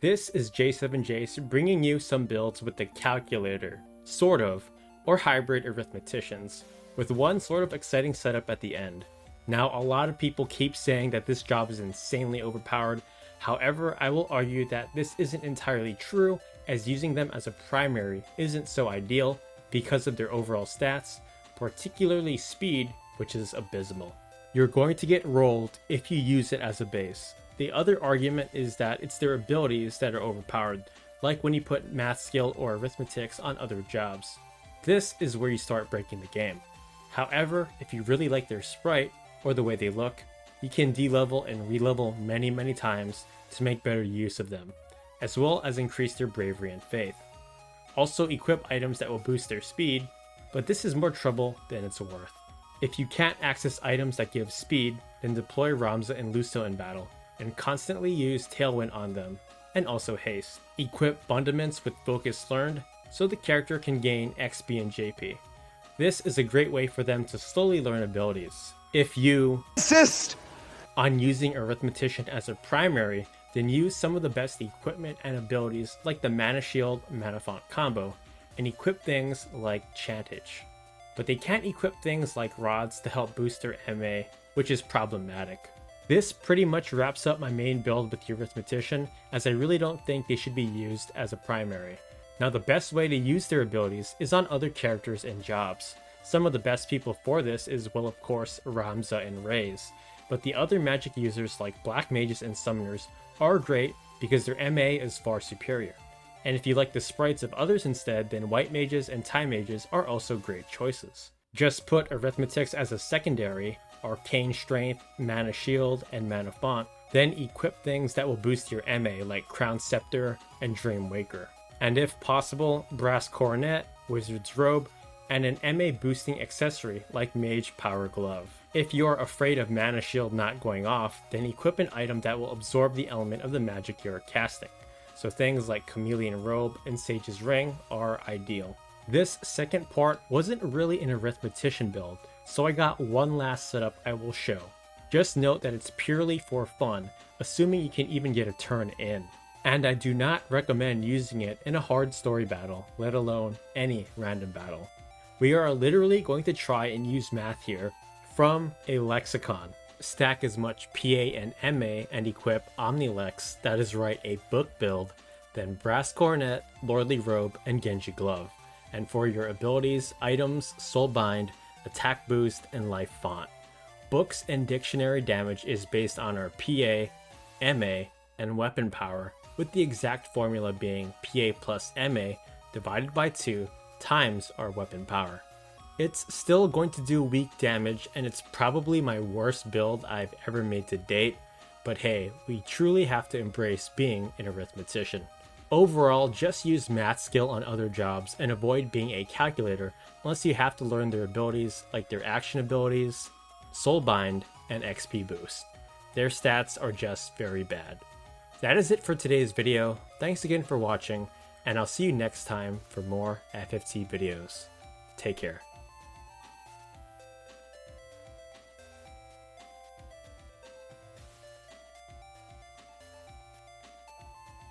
This is J7Jace bringing you some builds with the calculator, sort of, or hybrid arithmeticians, with one sort of exciting setup at the end. Now, a lot of people keep saying that this job is insanely overpowered. However, I will argue that this isn't entirely true, as using them as a primary isn't so ideal because of their overall stats, particularly speed, which is abysmal. You're going to get rolled if you use it as a base. The other argument is that it's their abilities that are overpowered, like when you put math skill or arithmetics on other jobs. This is where you start breaking the game. However, if you really like their sprite, or the way they look, you can de-level and re-level many times to make better use of them, as well as increase their bravery and faith. Also equip items that will boost their speed, but this is more trouble than it's worth. If you can't access items that give speed, then deploy Ramza and Lucio in battle, and constantly use Tailwind on them, and also haste. Equip Bundaments with Focus Learned, so the character can gain XP and JP. This is a great way for them to slowly learn abilities. If you insist on using Arithmetician as a primary, then use some of the best equipment and abilities like the Mana Shield, Mana Font combo, and equip things like Chantage. But they can't equip things like rods to help boost their MA, which is problematic. This pretty much wraps up my main build with the Arithmetician, as I really don't think they should be used as a primary. Now, the best way to use their abilities is on other characters and jobs. Some of the best people for this is, well, of course, Ramza and Raze, but the other magic users like Black Mages and Summoners are great because their MA is far superior. And if you like the sprites of others instead, then White Mages and Time Mages are also great choices. Just put Arithmetics as a secondary, Arcane Strength, Mana Shield, and Mana Font, then equip things that will boost your MA like Crown Scepter and Dream Waker. And if possible, Brass Coronet, Wizard's Robe, and an MA boosting accessory like Mage Power Glove. If you're afraid of Mana Shield not going off, then equip an item that will absorb the element of the magic you're casting. So things like Chameleon Robe and Sage's Ring are ideal. This second part wasn't really an Arithmetician build, so I got one last setup I will show. Just note that it's purely for fun, assuming you can even get a turn in. And I do not recommend using it in a hard story battle, let alone any random battle. We are literally going to try and use math here from a lexicon. Stack as much PA and MA and equip Omnilex, that is right, a book build, then Brass Coronet, Lordly Robe, and Genji Glove. And for your abilities, items, Soulbind, Attack Boost, and Life Font. Books and dictionary damage is based on our PA, MA, and weapon power, with the exact formula being PA plus MA divided by 2 times our weapon power. It's still going to do weak damage, and it's probably my worst build I've ever made to date, but hey, we truly have to embrace being an arithmetician. Overall, just use math skill on other jobs and avoid being a calculator unless you have to learn their abilities like their action abilities, Soulbind, and XP boost. Their stats are just very bad. That is it for today's video. Thanks again for watching, and I'll see you next time for more FFT videos. Take care.